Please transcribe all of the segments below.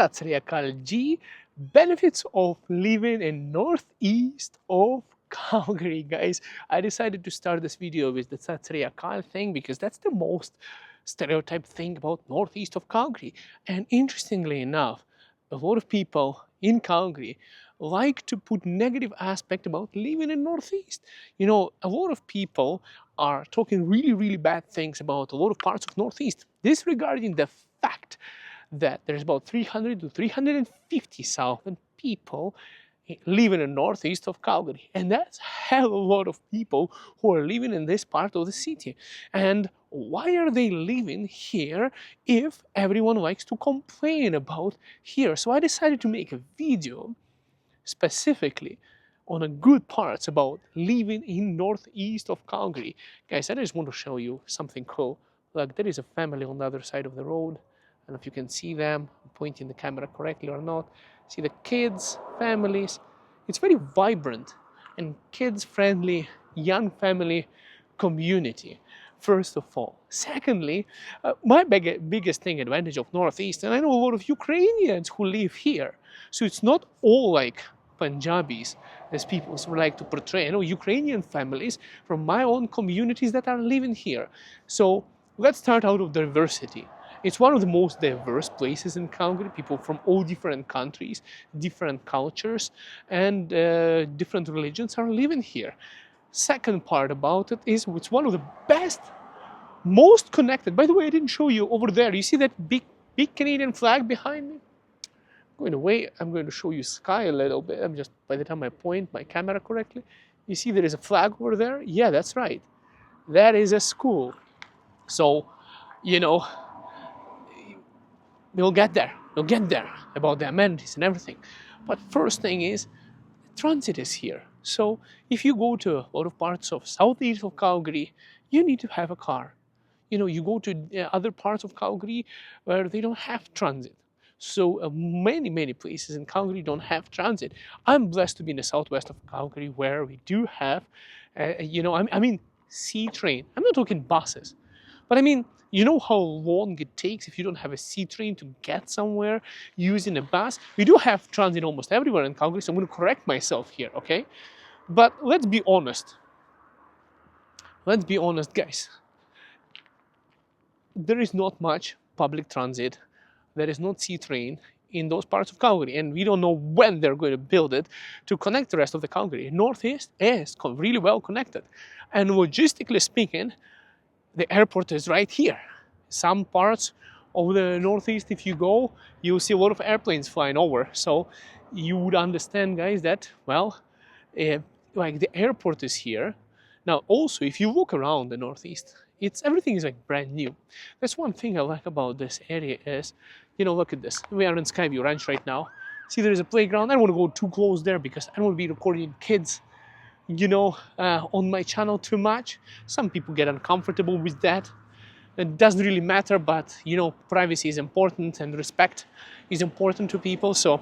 Sat Sri Akal Ji. Benefits of living in northeast of Calgary, guys. I decided to start this video with the Sat Sri Akal thing because that's the most stereotyped thing about northeast of Calgary. And interestingly enough, a lot of people in Calgary like to put negative aspect about living in northeast. You know, a lot of people are talking really bad things about a lot of parts of northeast, disregarding the fact that there's about 300 to 350,000 people living in northeast of Calgary, and that's hell of a lot of people who are living in this part of the city. And why are they living here if everyone likes to complain about here? So I decided to make a video specifically on a good parts about living in northeast of Calgary. Guys, I just want to show you something cool. Look, there is a family on the other side of the road. I don't know if you can see them, I'm pointing the camera correctly or not. See the kids, families. It's very vibrant and kids-friendly, young family community, first of all. Secondly, my biggest thing advantage of Northeast, and I know a lot of Ukrainians who live here, so it's not all like Punjabis, as people like to portray. I know Ukrainian families from my own communities that are living here. So let's start out of diversity. It's one of the most diverse places in Calgary. People from all different countries, different cultures, and different religions are living here. Second part about it is it's one of the best, most connected. By the way, I didn't show you over there. You see that big Canadian flag behind me? Going away, I'm going to show you sky a little bit. I'm just, by the time I point my camera correctly, you see there is a flag over there? Yeah, that's right. That is a school. So, you know, we'll get there about the amenities and everything. But first thing is, transit is here. So if you go to a lot of parts of southeast of Calgary, you need to have a car. You know, you go to other parts of Calgary where they don't have transit. So many places in Calgary don't have transit. I'm blessed to be in the southwest of Calgary where we do have, you know, I mean, C train. I'm not talking buses, but I mean, you know how long it takes if you don't have a C train to get somewhere using a bus? We do have transit almost everywhere in Calgary, so I'm going to correct myself here, okay? But let's be honest. Let's be honest, guys. There is not much public transit. There is not C train in those parts of Calgary, and we don't know when they're going to build it to connect the rest of the Calgary. Northeast is really well connected. And logistically speaking, the airport is right here. Some parts of the Northeast, if you go, you'll see a lot of airplanes flying over. So you would understand, guys, that, well, like the airport is here. Now, also, if you look around the Northeast, everything is like brand new. That's one thing I like about this area is, you know, look at this. We are in Skyview Ranch right now. See, there is a playground. I don't want to go too close there because I don't want to be recording kids, you know, on my channel too much. Some people get uncomfortable with that. It doesn't really matter, but you know, privacy is important and respect is important to people. So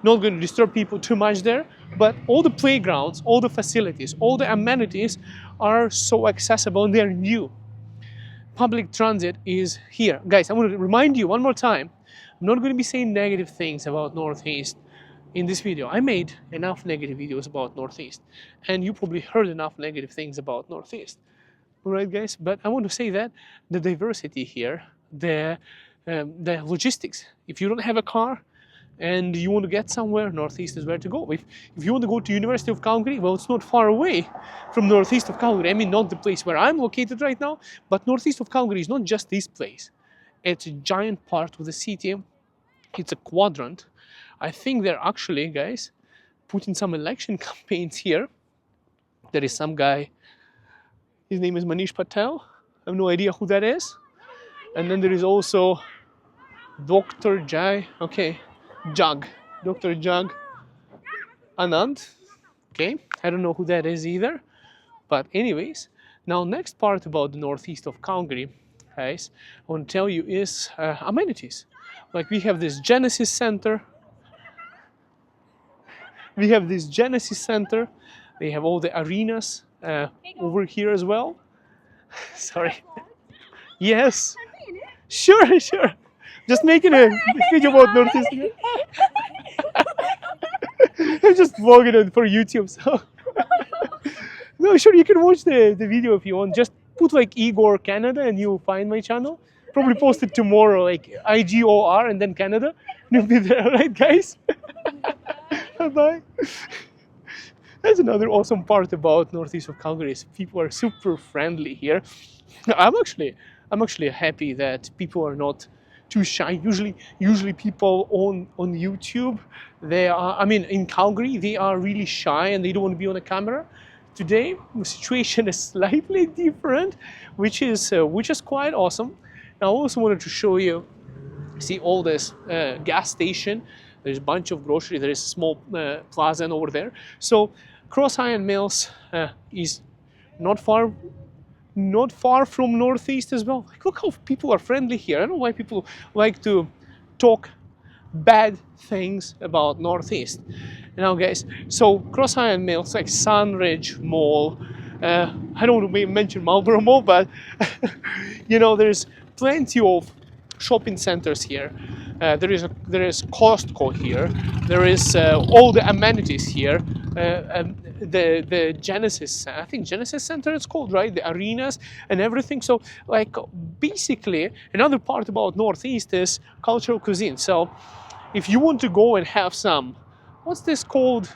not going to disturb people too much there. But all the playgrounds, all the facilities, all the amenities are so accessible and they're new. Public transit is here. Guys, I want to remind you one more time, I'm not going to be saying negative things about Northeast in this video. I made enough negative videos about Northeast, and you probably heard enough negative things about Northeast. All right, guys, but I want to say that the diversity here, the logistics, if you don't have a car and you want to get somewhere, Northeast is where to go. If you want to go to University of Calgary, well, it's not far away from Northeast of Calgary. I mean, not the place where I'm located right now, but Northeast of Calgary is not just this place. It's a giant part of the city. It's a quadrant. I think they're actually, guys, putting some election campaigns here. There is some guy, his name is Manish Patel. I have no idea who that is. And then there is also Dr. Dr. Jag Anand. Okay, I don't know who that is either. But anyways, now next part about the Northeast of Calgary, guys, I want to tell you is amenities. Like we have this Genesis Center. We have this Genesis Center. They have all the arenas over here as well. Sorry. Yes. Sure. Just making a video about Northeast. I'm just vlogging it for YouTube. So no, sure, you can watch the video if you want. Just put like Igor Canada and you'll find my channel. Probably post it tomorrow, like IGOR and then Canada. You'll be there, right, guys? Bye bye. That's another awesome part about northeast of Calgary is people are super friendly here. I'm actually happy that people are not too shy. Usually people on YouTube, they are, I mean, in Calgary, they are really shy and they don't want to be on the camera. Today, the situation is slightly different, which is quite awesome. Now, I also wanted to show you, see all this gas station. There's a bunch of grocery. There is a small plaza over there. So Cross Iron Mills is not far from Northeast as well. Like, look how people are friendly here. I don't know why people like to talk bad things about Northeast. Now, guys, so Cross Iron Mills, like Sunridge Mall. I don't want to mention Marlborough Mall, but you know, there's plenty of shopping centers here. There is Costco here. There is all the amenities here. The Genesis, I think Genesis Center it's called, right? The arenas and everything. So, like, basically, another part about Northeast is cultural cuisine. So, if you want to go and have some, what's this called?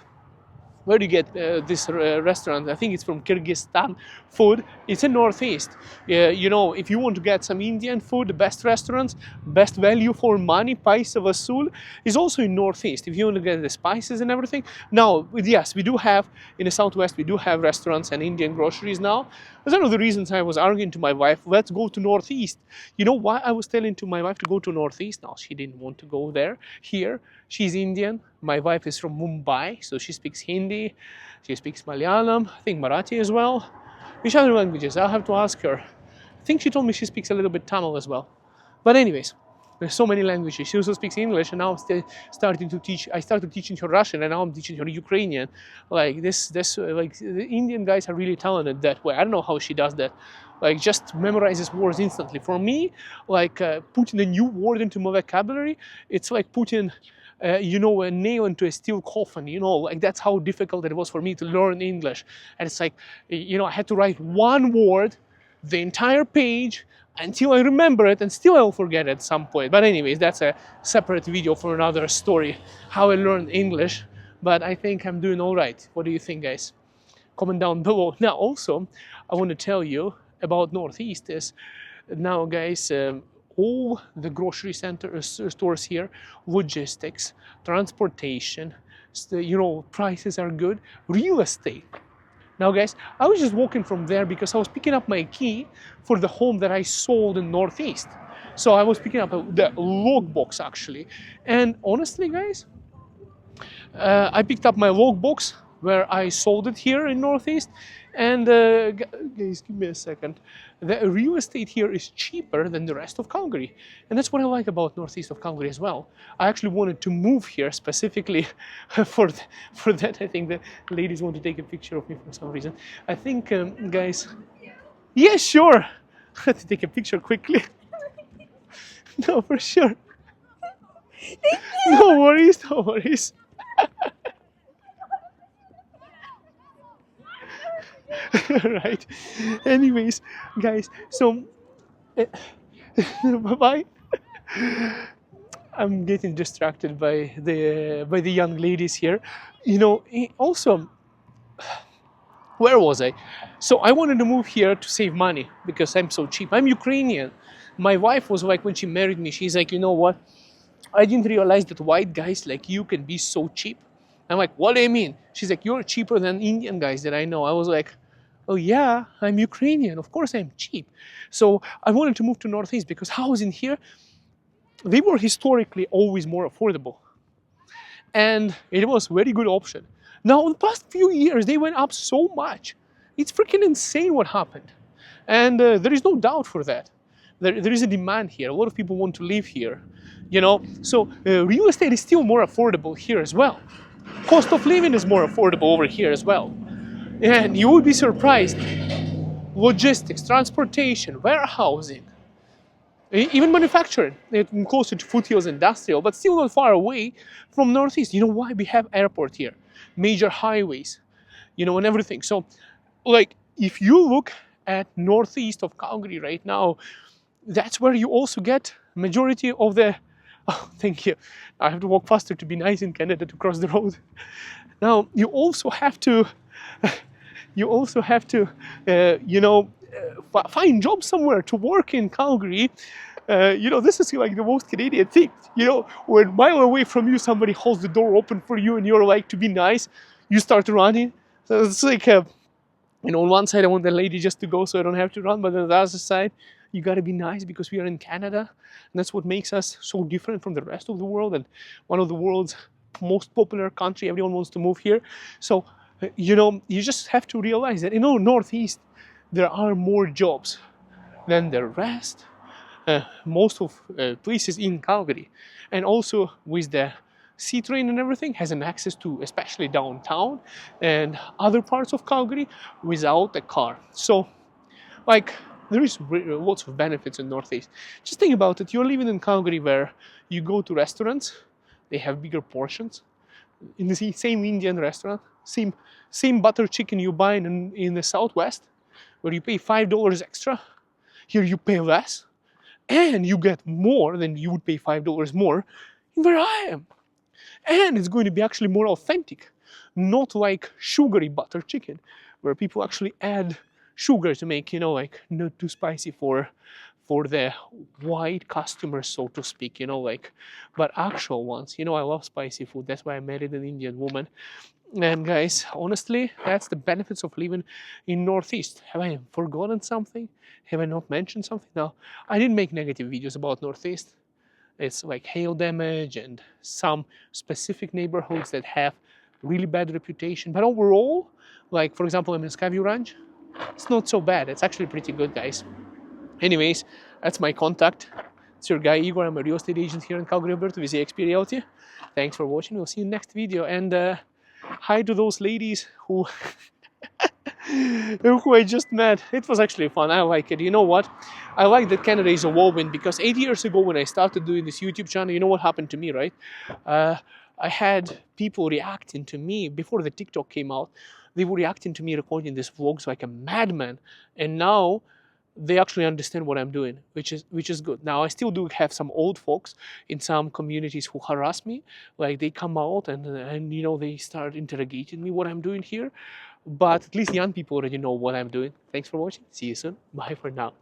Where do you get this restaurant? I think it's from Kyrgyzstan food. It's in Northeast. You know, if you want to get some Indian food, the best restaurants, best value for money, Paisa Vasul, is also in Northeast. If you want to get the spices and everything. Now, yes, we do have, in the Southwest, we do have restaurants and Indian groceries now. That's one of the reasons I was arguing to my wife, let's go to Northeast. You know why I was telling to my wife to go to Northeast? No, she didn't want to go there. Here, she's Indian. My wife is from Mumbai, so she speaks Hindi. She speaks Malayalam, I think Marathi as well. Which other languages? I'll have to ask her. I think she told me she speaks a little bit Tamil as well. But anyways, there's so many languages. She also speaks English, and now I'm starting to teach. I started teaching her Russian, and now I'm teaching her Ukrainian. Like this, like the Indian guys are really talented that way. I don't know how she does that. Like, just memorizes words instantly. For me, like putting a new word into my vocabulary, it's like putting, you know, a nail into a steel coffin. You know, like that's how difficult it was for me to learn English. And it's like, you know, I had to write one word, the entire page, until I remember it, and still I'll forget it at some point. But anyways, that's a separate video for another story, how I learned English. But I think I'm doing all right. What do you think, guys? Comment down below. Now, also, I want to tell you about Northeast is, now, guys, all the grocery stores here, logistics, transportation, you know, prices are good, real estate. Now, guys, I was just walking from there because I was picking up my key for the home that I sold in Northeast. So I was picking up the logbox, actually. And honestly, guys, I picked up my logbox where I sold it here in Northeast. And guys, give me a second. The real estate here is cheaper than the rest of Calgary. And that's what I like about Northeast of Calgary as well. I actually wanted to move here specifically for that. I think the ladies want to take a picture of me for some reason. I think, guys, yeah, sure. I had to take a picture quickly. No, for sure. No worries, no worries. Right. Anyways, guys, so bye-bye. I'm getting distracted by the young ladies here. You know, also, where was I? So I wanted to move here to save money because I'm so cheap. I'm Ukrainian. My wife was like, when she married me, she's like, you know what? I didn't realize that white guys like you can be so cheap. I'm like, what do you mean? She's like, you're cheaper than Indian guys that I know. I was like, oh yeah, I'm Ukrainian. Of course I'm cheap. So I wanted to move to Northeast because housing here, they were historically always more affordable. And it was a very good option. Now, in the past few years, they went up so much. It's freaking insane what happened. And there is no doubt for that. There is a demand here. A lot of people want to live here. You know, so real estate is still more affordable here as well. Cost of living is more affordable over here as well. And you would be surprised. Logistics, transportation, warehousing. Even manufacturing, it's closer to foothills industrial, but still not far away from Northeast. You know why? We have airport here, major highways, you know, and everything. So, like, if you look at Northeast of Calgary right now, that's where you also get majority of the. Oh, thank you. I have to walk faster to be nice in Canada to cross the road. Now you also have to, you know, find jobs somewhere to work in Calgary. You know, this is like the most Canadian thing. You know, when a mile away from you, somebody holds the door open for you, and you're like, to be nice, you start running. So it's like, you know, on one side I want the lady just to go so I don't have to run, but on the other side, you gotta be nice because we are in Canada, and that's what makes us so different from the rest of the world, and one of the world's most popular country. Everyone wants to move here. So, you know, you just have to realize that, you know, Northeast, there are more jobs than the rest, most of places in Calgary, and also with the sea train and everything has an access to especially downtown and other parts of Calgary without a car. So, like, there is lots of benefits in Northeast. Just think about it. You're living in Calgary where you go to restaurants, they have bigger portions. In the same Indian restaurant, same butter chicken you buy in the Southwest, where you pay $5 extra. Here you pay less, and you get more than you would pay $5 more where I am. And it's going to be actually more authentic, not like sugary butter chicken, where people actually add sugar to make, you know, like not too spicy for the white customers, so to speak, you know, like, but actual ones. You know, I love spicy food. That's why I married an Indian woman. And guys, honestly, that's the benefits of living in Northeast. Have I forgotten something? Have I not mentioned something? No, I didn't make negative videos about Northeast. It's like hail damage and some specific neighborhoods that have really bad reputation. But overall, like for example, I'm in Skyview Ranch. It's not so bad. It's actually pretty good, guys. Anyways, that's my contact. It's your guy Igor. I'm a real estate agent here in Calgary, Alberta with eXp Realty. Thanks for watching. We'll see you next video. And hi to those ladies who who I just met. It was actually fun. I like it. You know what? I like that Canada is evolving because 8 years ago when I started doing this YouTube channel, you know what happened to me, right? I had people reacting to me before the TikTok came out. They were reacting to me recording these vlogs like a madman. And now they actually understand what I'm doing, which is good. Now I still do have some old folks in some communities who harass me, like they come out and you know they start interrogating me what I'm doing here, but at least young people already know what I'm doing. Thanks for watching. See you soon. Bye for now.